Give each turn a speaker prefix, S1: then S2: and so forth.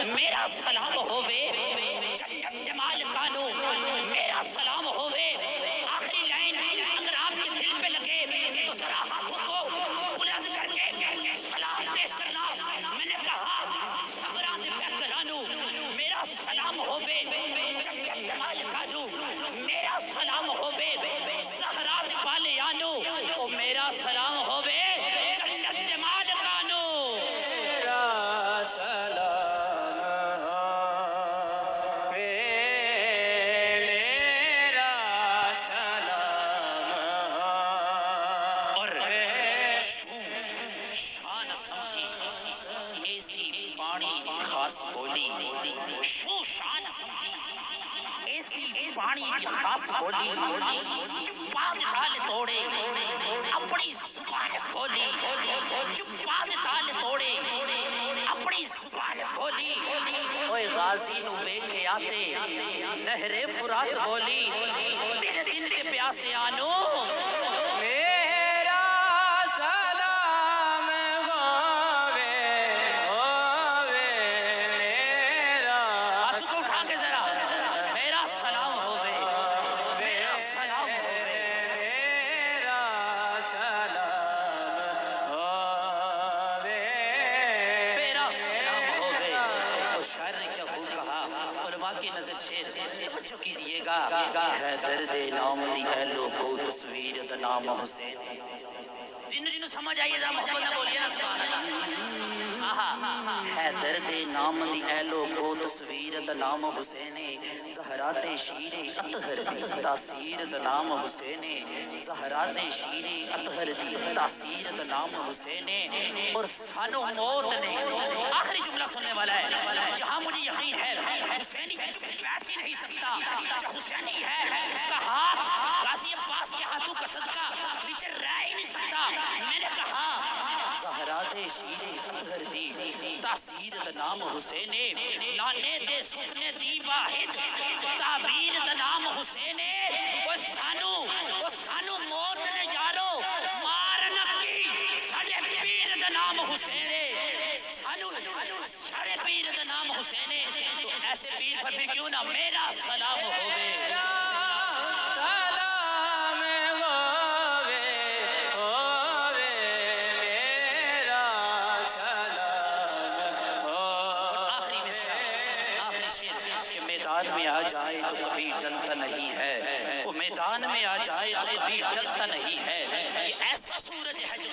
S1: میرا سلام ہووے جنت جمال کانو، میرا سلام ہووے آخری لائن اگر آپ کے دل پہ لگے تو ذرا ہاتھوں کو بلند کر کے سلام پیش کرنا۔ میں نے کہا خبران بہترانو میرا سلام ہووے جنت جمال کانو، میرا سلام ہووے زہرا بالیانو، میرا سلام ہووے جنت جمال کانو۔
S2: میرا سلام میرا سلام
S1: اور شان سمجھی ایسی پانی خاص بولی، شو شان سمجھی ایسی پانی کی خاص بولی، چپ پانچ تال توڑے اپنی زبان کھولی، چپ پانچ تال توڑے اپنی زبان کھولی۔ اوے غازی نو بے کے آتے نہر فرات بولی، دل دن کے پیاسے آنو
S2: میرا سلام ہووے میرا
S1: ہاتھ کو اٹھا کے ذرا میرا سلام ہووے، میرا سلام ہووے،
S2: میرا سلام ہووے
S1: میرا سلام ہووے۔ اور شاعر نے کیا خوب کہا، علماء کی نظر شیر توجہ کیجئے گا، ہے درد نام دی اہلو کو تصویر دا نام حسین۔ جنو سمجھ آئیے ذرا محبت نہ بولیے نا سبحان اللہ۔ ہے درد نام دی اہلو کو تصویر دا نام حسین، زہرات شیر اطہر دی تاثیر دا نام حسین، زہرات شیر اطہر دی تاثیر دا نام حسین۔ اور سانو موت نے آخری جملہ سننے والا ہے، جہاں مجھے یقین ہے حسینی بیٹھ ہی نہیں سکتا، جو حسینی ہے اس کا ہاتھ غازی عباس کے ہاتھوں کا صدقہ نیچے رہ ہی نہیں سکتا۔ میں نے کہا زہرات شیر اطہر دی تاثیر دا نام حسین، لانے دے سفنے دی واحد تعبیر دا نام حسین۔ وہ سانو موت نے یارو مارن کی ساڑے پیر دا نام حسین، سانو ساڑے پیر دا نام حسین۔ تو ایسے پیر پر بھی کیوں نہ میرا سلام ہووے،
S2: سلام ہووے میرا سلام
S1: آخری مصرع آخری شعر کہ میدان میں آ جائے تو کبھی ڈلتا نہیں ہے، وہ میدان میں آ جائے تو کبھی ڈلتا نہیں ہے، یہ ایسا سورج ہے جو